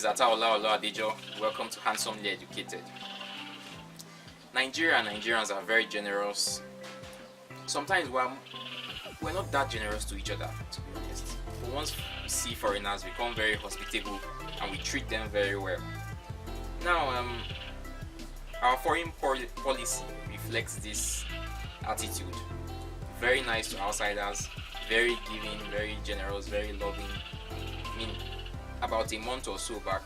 is Ataola Adejo. Welcome to Handsomely Educated. Nigeria and Nigerians are very generous. Sometimes we're not that generous to each other, to be honest. But once we see foreigners, we become very hospitable and we treat them very well. Now, our foreign policy reflects this attitude. Very nice to outsiders, very giving, very generous, very loving. I mean, about a month or so back,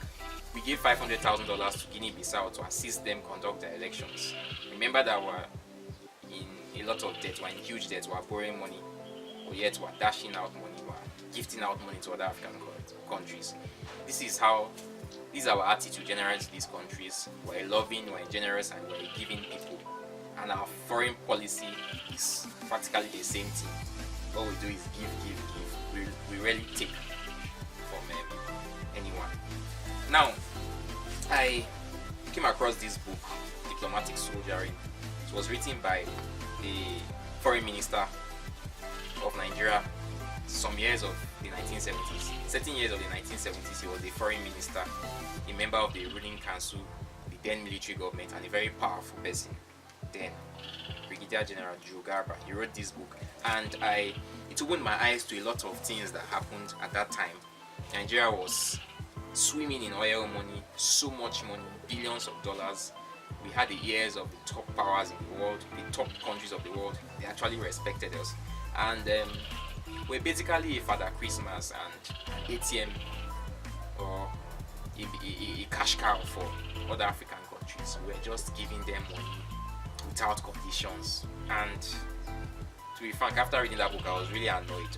we gave $500,000 to Guinea-Bissau to assist them conduct their elections. Remember that we're in a lot of debt, we're in huge debt, we're borrowing money, or yet we're dashing out money, we're gifting out money to other African countries. This is our attitude generally to these countries. We're loving, we're generous, and we're giving people. And our foreign policy is practically the same thing. All we do is give. We rarely take from anyone. Now, I came across this book, Diplomatic Soldiering. It was written by the foreign minister of Nigeria some years of the 1970s. Certain years of the 1970s, he was the foreign minister, a member of the ruling council, the then military government, and a very powerful person. Then, Brigadier General Joe Garba. He wrote this book, and it opened my eyes to a lot of things that happened at that time. Nigeria was swimming in oil money, so much money, billions of dollars. We had the ears of the top powers in the world, the top countries of the world. They actually respected us, and we're basically a Father Christmas and an ATM or a cash cow for other African countries. We're just giving them money without conditions. And to be frank, after reading that book, I was really annoyed.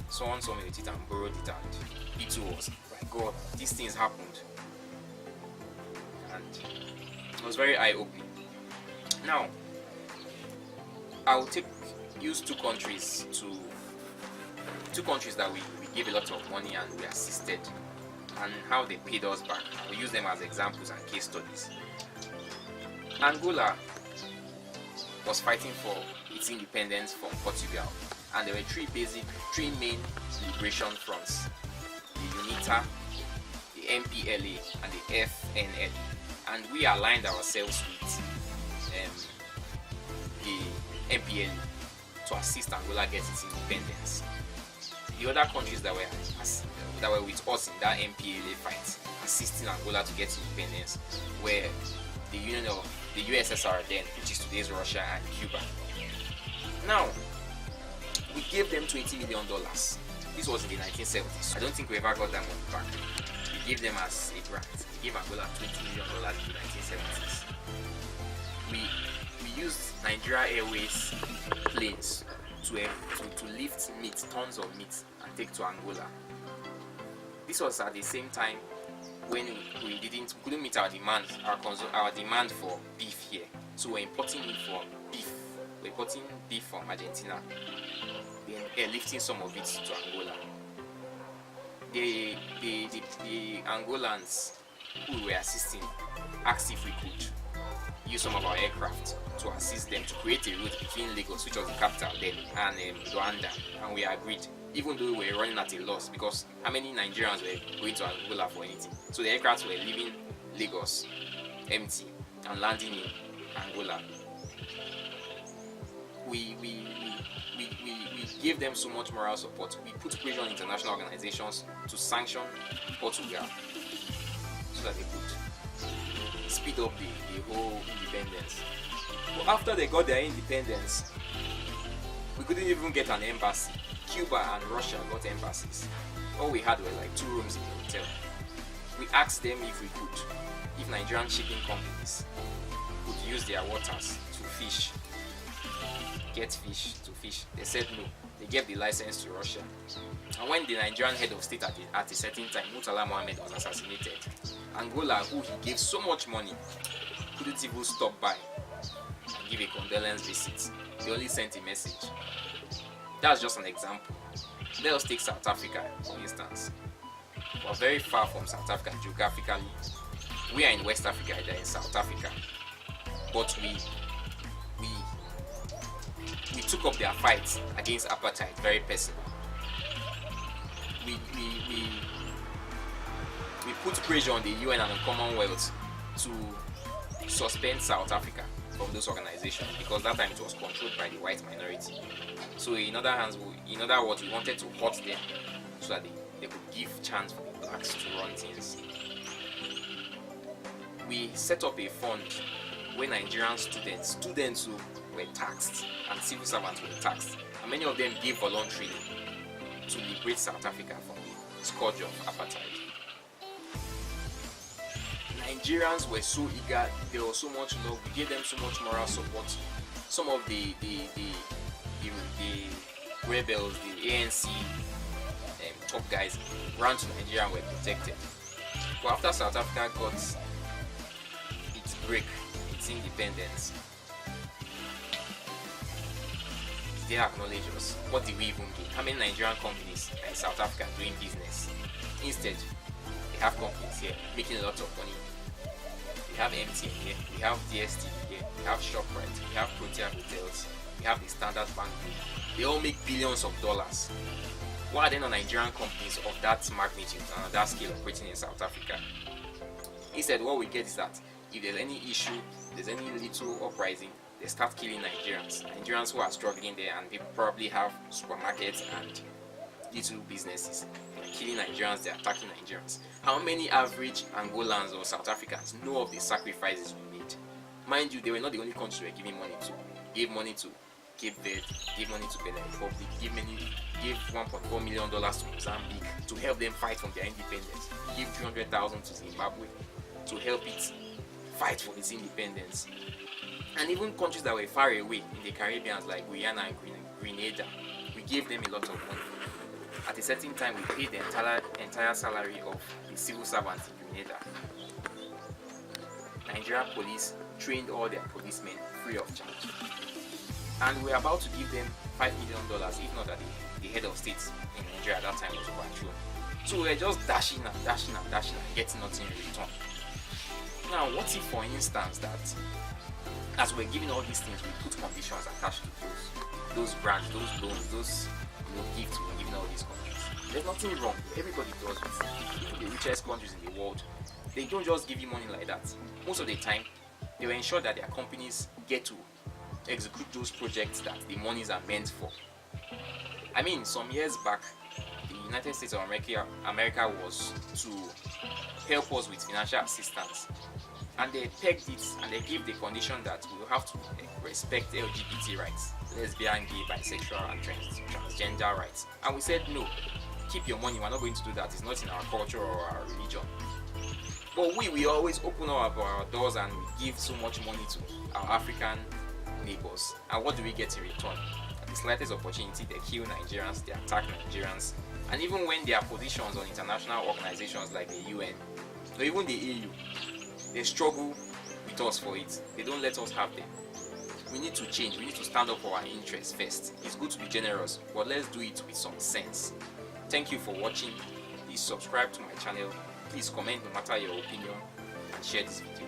Someone saw me with it and borrowed it, and it too was, my God, these things happened. And it was very eye-opening. Now, I will use two countries that we gave a lot of money and we assisted, and how they paid us back. I will use them as examples and case studies. Angola was fighting for its independence from Portugal, and there were three main liberation fronts: the UNITA, the MPLA, and the FNL. And we aligned ourselves with the MPLA to assist Angola get its independence. The other countries that were with us in that MPLA fight, assisting Angola to get independence, were the Union of the USSR then, which is today's Russia, and Cuba. Now, we gave them $20 million. This was in the 1970s. I don't think we ever got that money back. We gave them as a grant. We gave Angola $20 million in the 1970s. We used Nigeria Airways planes to lift meat, tons of meat, and take to Angola. This was at the same time when we couldn't meet our demand, our demand for beef here. So we're importing meat for beef. We're importing beef from Argentina, then airlifting some of it to Angola. The Angolans who we were assisting asked if we could use some of our aircraft to assist them to create a route between Lagos, which was the capital then, and Luanda, and we agreed, even though we were running at a loss, because how many Nigerians were going to Angola for anything? So the aircraft were leaving Lagos empty and landing in Angola. We gave them so much moral support. We put pressure on international organizations to sanction Portugal so that they could speed up the whole independence. But after they got their independence, we couldn't even get an embassy. Cuba and Russia got embassies. All we had were like 2 rooms in the hotel. We asked them if Nigerian shipping companies could use their waters to fish, get fish to fish. They said no. They gave the license to Russia. And when the Nigerian head of state at a certain time, Murtala Mohammed, was assassinated, Angola, who he gave so much money, couldn't even stop by and give a condolence visit. They only sent a message. That's just an example. Let us take South Africa, for instance. We're very far from South Africa geographically. We are in West Africa, they're in South Africa. But we took up their fight against apartheid very personally. We put pressure on the UN and the Commonwealth to suspend South Africa from those organizations, because that time it was controlled by the white minority. So in other words, we wanted to hurt them so that they could give chance for the blacks to run things. We set up a fund where Nigerian students who were taxed, and civil servants were taxed, and many of them gave voluntarily to liberate South Africa from the scourge of apartheid. Nigerians were so eager, there was so much love, we gave them so much moral support. Some of the rebels, the ANC top guys, ran to Nigeria and were protected. But after South Africa got its break, its independence, they acknowledge us. What did we even do? How many Nigerian companies are in South Africa doing business? Instead, they have companies here making a lot of money. We have MTN here, we have DSTV here, we have ShopRite, we have Protea Hotels, we have the Standard Bank Group. They all make billions of dollars. Why are there no Nigerian companies of that magnitude and that scale operating in South Africa? Instead, what we get is that if there's any issue, there's any little uprising, they start killing Nigerians who are struggling there, and they probably have supermarkets and little businesses. They're killing Nigerians, they're attacking Nigerians. How many average Angolans or South Africans know of the sacrifices we made? Mind you, they were not the only countries we were giving money to. We gave money to Cape Verde, gave money to Benin Republic, gave $1.4 million to Mozambique to help them fight for their independence. We gave 300,000 to Zimbabwe to help it fight for its independence. And even countries that were far away in the Caribbean, like Guyana and Grenada, we gave them a lot of money. At a certain time, we paid the entire salary of the civil servants in Grenada. Nigeria police trained all their policemen free of charge. And we were about to give them $5 million, if not that the head of state in Nigeria at that time was overthrown. So we were just dashing and getting nothing in return. Now, what if, for instance, that as we're giving all these things, we put conditions attached to those grants, those loans, those gifts we're giving all these countries? There's nothing wrong. Everybody does it. Even the richest countries in the world, they don't just give you money like that. Most of the time, they will ensure that their companies get to execute those projects that the monies are meant for. I mean, some years back, the United States of America was to help us with financial assistance, and they pegged it and they gave the condition that we will have to respect LGBT rights, lesbian, gay, bisexual and transgender rights. And we said no, keep your money, we're not going to do that, it's not in our culture or our religion. But we always open up our doors and we give so much money to our African neighbors, and what do we get in return? At the slightest opportunity, they kill Nigerians, they attack Nigerians. And even when there are positions on international organizations like the UN or even the EU, they struggle with us for it. They don't let us have them. We need to change. We need to stand up for our interests first. It's good to be generous, but let's do it with some sense. Thank you for watching. Please subscribe to my channel. Please comment no matter your opinion, and share this video.